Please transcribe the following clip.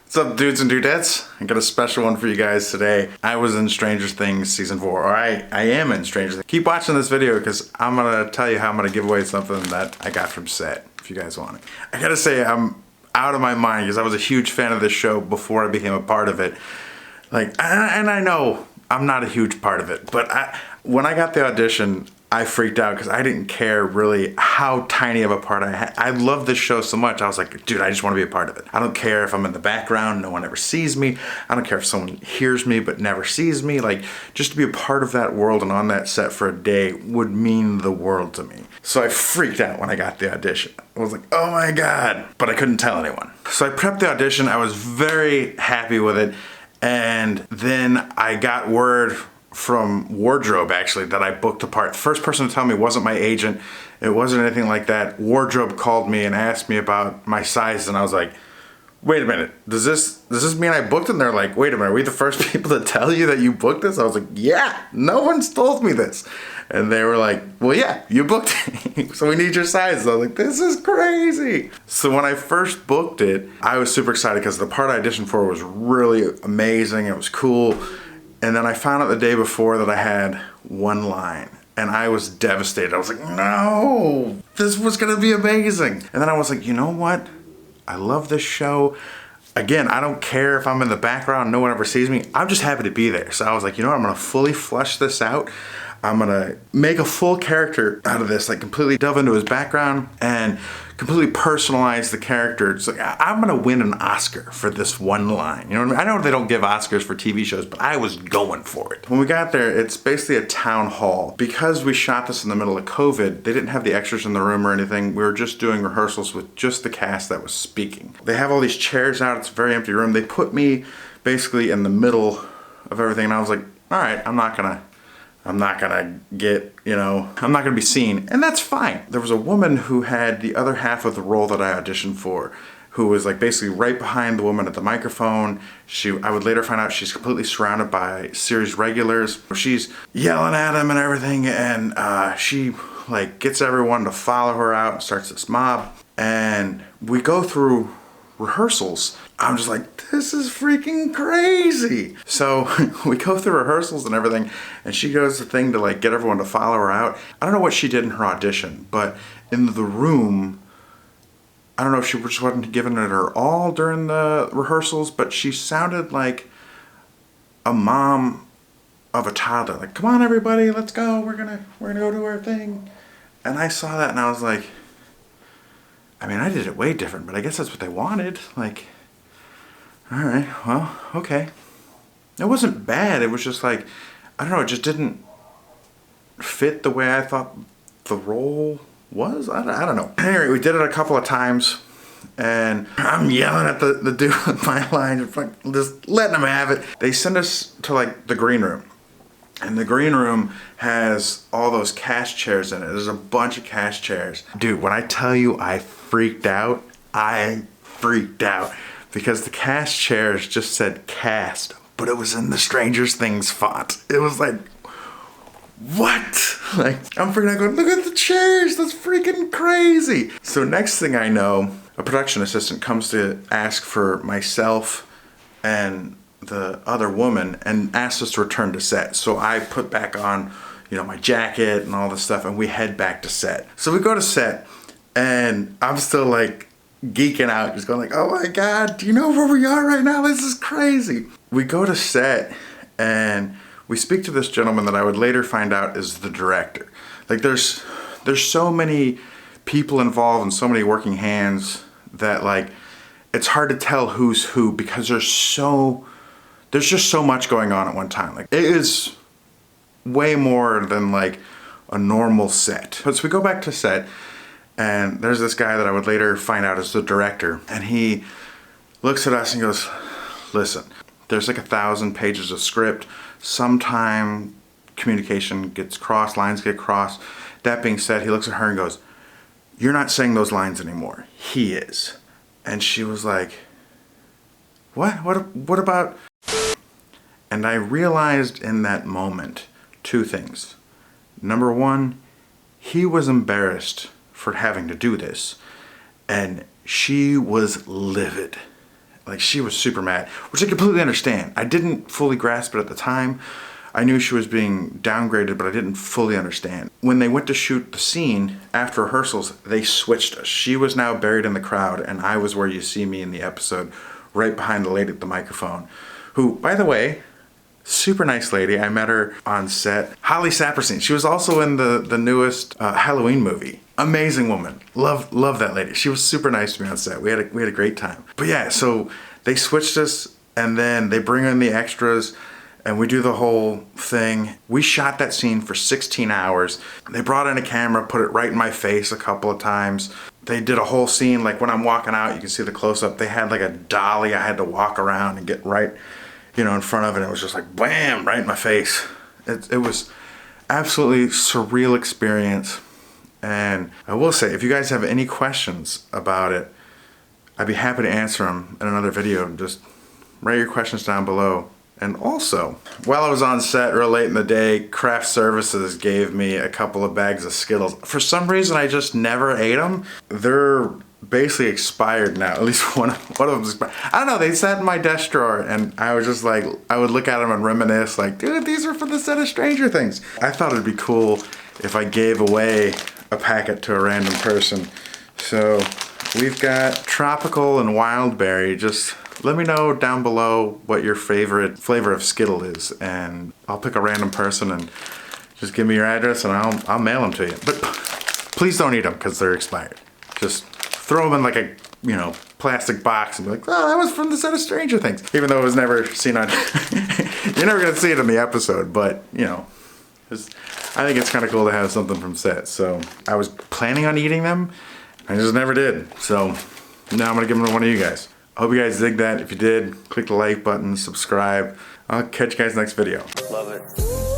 What's up, dudes and dudettes? I got a special one for you guys today. I was in Stranger Things season 4, or I am in Stranger Things. Keep watching this video because I'm gonna tell you how I'm gonna give away something that I got from set, if you guys want it. I gotta say, I'm out of my mind because I was a huge fan of this show before I became a part of it. And I know I'm not a huge part of it, but when I got the audition, I freaked out because I didn't care really how tiny of a part I had. I love this show so much. I was like, dude, I just want to be a part of it. I don't care if I'm in the background, no one ever sees me. I don't care if someone hears me but never sees me. Like, just to be a part of that world and on that set for a day would mean the world to me. So I freaked out when I got the audition. I was like, oh my God, but I couldn't tell anyone. So I prepped the audition. I was very happy with it. And then I got word from Wardrobe, actually, that I booked the part. The first person to tell me wasn't my agent. It wasn't anything like that. Wardrobe called me and asked me about my size, and I was like, wait a minute, does this mean I booked it? And they're like, wait a minute, are we the first people to tell you that you booked this? I was like, yeah, no one's told me this. And they were like, well, yeah, you booked it, so we need your size. So I was like, this is crazy. So when I first booked it, I was super excited because the part I auditioned for was really amazing. It was cool. And then I found out the day before that I had one line, and I was devastated. I was like, no, this was gonna be amazing. And then I was like, you know what? I love this show. Again, I don't care if I'm in the background, no one ever sees me. I'm just happy to be there. So I was like, you know what? I'm gonna fully flesh this out. I'm gonna make a full character out of this, like completely delve into his background and completely personalize the character. It's like, I'm gonna win an Oscar for this one line. You know what I mean? I know they don't give Oscars for TV shows, but I was going for it. When we got there, it's basically a town hall. Because we shot this in the middle of COVID, they didn't have the extras in the room or anything. We were just doing rehearsals with just the cast that was speaking. They have all these chairs out. It's a very empty room. They put me basically in the middle of everything, and I was like, all right, I'm not gonna get, I'm not gonna be seen, and that's fine. There was a woman who had the other half of the role that I auditioned for, who was like basically right behind the woman at the microphone. I would later find out she's completely surrounded by series regulars. She's yelling at them and everything, and she like gets everyone to follow her out and starts this mob. And we go through rehearsals. I'm just like, this is freaking crazy. So we go through rehearsals and everything, and she goes the thing to like get everyone to follow her out. I don't know what she did in her audition, but in the room, I don't know if she just wasn't giving it her all during the rehearsals, but she sounded like a mom of a toddler. Like, come on everybody, let's go. We're gonna go do our thing. And I saw that and I was like, I mean, I did it way different, but I guess that's what they wanted. Like, all right, well, okay. It wasn't bad. It was just like, I don't know, it just didn't fit the way I thought the role was. I don't know. Anyway, we did it a couple of times, and I'm yelling at the dude with my line, just letting him have it. They send us to like the green room. And the green room has all those cast chairs in it. There's a bunch of cast chairs. Dude, when I tell you I freaked out, because the cast chairs just said cast, but it was in the Stranger Things font. It was like, what? Like, I'm freaking out going, look at the chairs, that's freaking crazy. So next thing I know, a production assistant comes to ask for myself and the other woman and asked us to return to set. So I put back on, my jacket and all this stuff, and we head back to set. So we go to set, and I'm still like geeking out, just going like, oh my God, do you know where we are right now? This is crazy. We go to set, and we speak to this gentleman that I would later find out is the director. Like, there's so many people involved and so many working hands that like it's hard to tell who's who because there's just so much going on at one time. Like, it is way more than like a normal set. But so we go back to set, and there's this guy that I would later find out is the director, and he looks at us and goes, listen, there's like 1,000 pages of script. Sometime communication gets crossed, lines get crossed. That being said, he looks at her and goes, you're not saying those lines anymore. He is. And she was like, what about? And I realized in that moment two things. Number one, he was embarrassed for having to do this, and she was livid. Like, she was super mad, which I completely understand. I didn't fully grasp it at the time. I knew she was being downgraded, but I didn't fully understand. When they went to shoot the scene after rehearsals, they switched us. She was now buried in the crowd, and I was where you see me in the episode, right behind the lady at the microphone, who, by the way, super nice lady. I met her on set. Holly Saperstein. She was also in the newest Halloween movie. Amazing woman. Love that lady. She was super nice to me on set. We had a great time. But yeah, so they switched us, and then they bring in the extras, and we do the whole thing. We shot that scene for 16 hours. They brought in a camera, put it right in my face a couple of times. They did a whole scene, like when I'm walking out, you can see the close-up. They had like a dolly I had to walk around and get right, you know, in front of it. It was just like, bam, right in my face. It was absolutely surreal experience. And I will say, if you guys have any questions about it, I'd be happy to answer them in another video. Just write your questions down below. And also, while I was on set real late in the day, craft services gave me a couple of bags of Skittles. For some reason, I just never ate them. They're basically expired now. At least one of them's expired. I don't know, they sat in my desk drawer, and I was just like, I would look at them and reminisce, like, dude, these are for the set of Stranger Things. I thought it'd be cool if I gave away a packet to a random person. So we've got tropical and wild berry. Just let me know down below what your favorite flavor of Skittle is, and I'll pick a random person and just give me your address and I'll mail them to you. But please don't eat them because they're expired. Just throw them in like a, you know, plastic box and be like, oh, that was from the set of Stranger Things. Even though it was never seen on, you're never gonna see it in the episode, but you know, I think it's kind of cool to have something from set. So I was planning on eating them, I just never did. So now I'm gonna give them to one of you guys. I hope you guys dig that. If you did, click the like button, subscribe. I'll catch you guys next video. Love it.